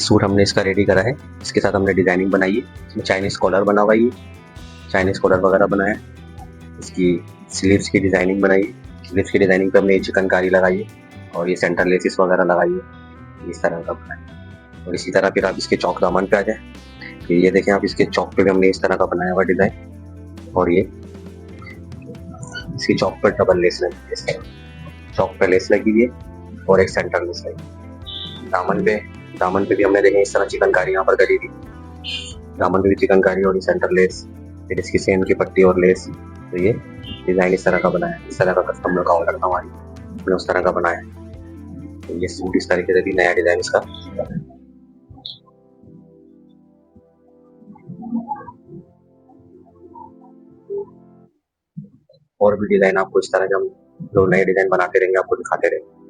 Suit हमने इसका ready करा है। इसके साथ हमने डिजाइनिंग बनाई है। इसमें चाइनीज कॉलर बना हुआ है, चाइनीज कॉलर वगैरह बनाया है। इसकी स्लीव्स की डिजाइनिंग बनाई है। स्लीव्स की डिजाइनिंग पे हमने चिकनकारी लगाई है और ये सेंटर लेसिस वगैरह लगाई है। इस तरह का बनाया है। और इसी तरह फिर आप इसके चौक दामन पे आ जाए, फिर ये देखें आप, इसके चौक पे भी हमने इस तरह का बनाया हुआ डिजाइन। और ये इसकी चौक पर डबल लेस लगी है, इस तरह चौक पे लेस लगी हुई है और एक सेंटर लेस लगी है। दामन पे भी हमने देखें इस तरह चिकनकारी यहाँ पर करी थी। दामन पे भी चिकनकारी और सेंटर लेस, फिर इसकी सेम की पट्टी और लेस। तो ये डिजाइन इस तरह का बनाया है। इस तरह का कस्टमर का ऑर्डर था हमारी, हमने उस तरह का बनाया है। तो ये सूट इस तरीके से भी नया डिजाइन इसका। और भी डिजाइन आपको इस तरह के हम लोग नए डिजाइन बनाते रहेंगे, आपको दिखाते रहेंगे।